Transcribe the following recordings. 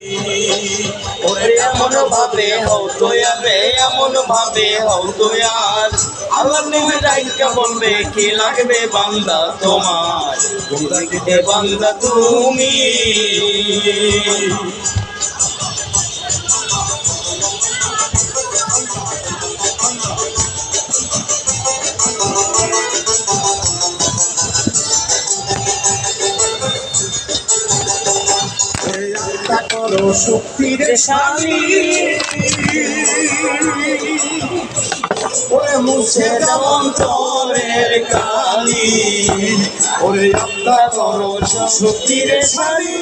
ওরে এমন ভাবে হতো রে, এমন ভাবে হতো আর আল্লাহ তুমি ডাইকা বলবে কি লাগবে বান্দা তোমার, কোথায় বান্দা তুমি। করো শক্তির স্বামী, ওরে মুছে দাও অন্তরের কালি, ওরে আত্মা করো শক্তির স্বামী,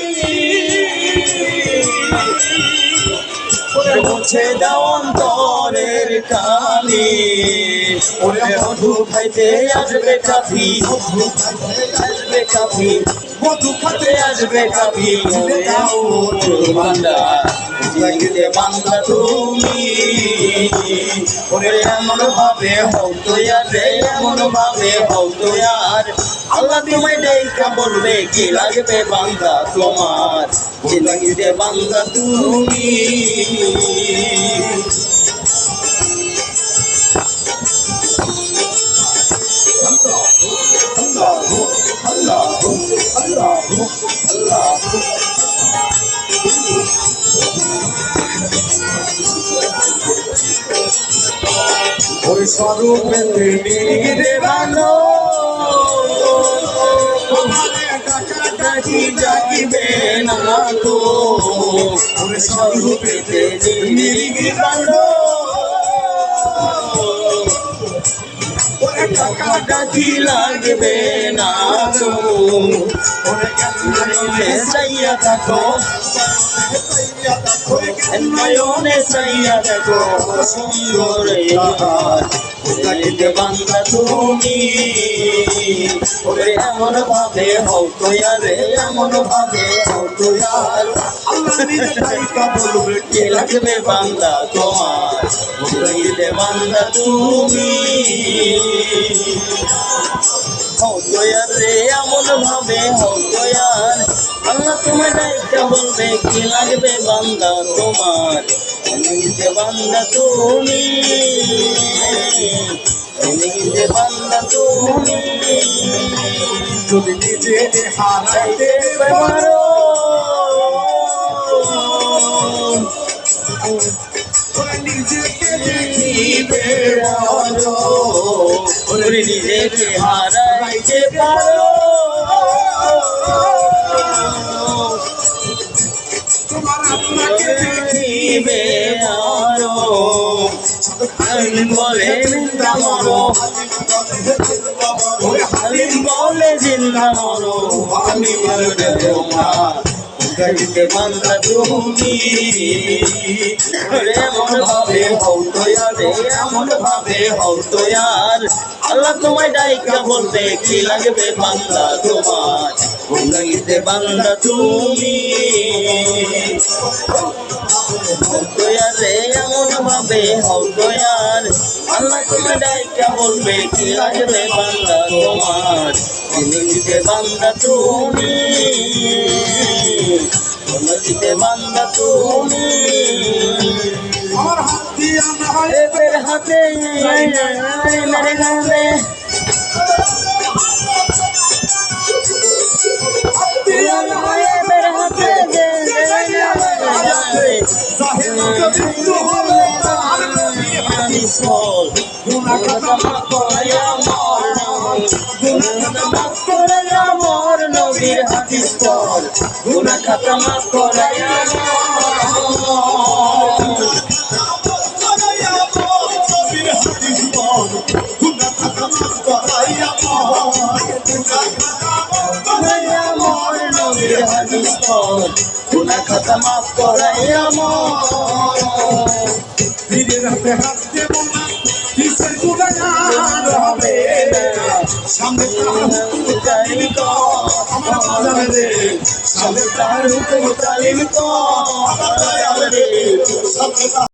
ওরে মুছে দাও অন্তরের কালি, ওরে মধু খাইতে আসবে কাফি, আসবে কাফি, মধু খাতে আসবে কাফি, বান্দা লাগিতে বান্দা তুমি। ওরে এমন ভাবে হতো রে, এমন ভাবে হতো আর আল্লাহ তোমায় ডাইকা বলবে কি লাগবে বান্দা তোমার, কি লাগিতে বান্দা তুমি। ওই স্বরূপেতে নিরে ভালো ডাকি ডাকিবে না তো, ওই স্বরূপেতে নিরে ভালো টাকা ডাকি লাগবে না তো, ওরে নয়নে চাইয়া থাকো, নয়নে চাইয়া দেখো সুন্দর বান্দা তুমি। ওরে এমন ভাবে হতো রে, এমন ভাবে হতো আর বলবে কে লাগবে বান্দা তোমার, বান্দা তুমি। হতো রে এমন ভাবে হতো আর আল্লাহ তোমার ডাইকা বলবে কি লাগবে বান্দা তোমার, বান্দা তুমি, বান্দা তুমি। যদি নিজে হারাইতে পারো, নিজেকে দেখিবে আরো, নিজেকে হারাইতে পারো, তোমার আপনাকে দেখিবে আরো। হালিম বলে জিন্দা মরো, হালিম বলে জিন্দা মরো, আমি বলবে তোমার গাইতে বান্দা তুমি। এমন ভাবে হতো রে, এমন ভাবে হতো আর আল্লাহ তোমায় ডাইকা বলবে কি লাগবে বান্দা তোমার, গাইতে বান্দা তুমি। হতো রে এমন ভাবে হতো আর আল্লাহ তোমায় ডাইকা বলবে কি লাগবে বান্দা তোমার, গাইতে বান্দা তুমি, বান্দা তুমি। আমার হাত দিয়া না হয় বের হাতে মেরে গাবে, বের হাতে মোর নবীর হাদিস পর, গুনাহ খাতা মাফ করায়া মোর নবীর হাদিস পর, গুনাহ খাতা মাফ করায়া ধীরে রাতে হাত দেব না, কিসের গুনাহগার হবে সামনে তালিম তো আমার বাজারে রে, সামনে তালিম তো আমার বাজারে রে।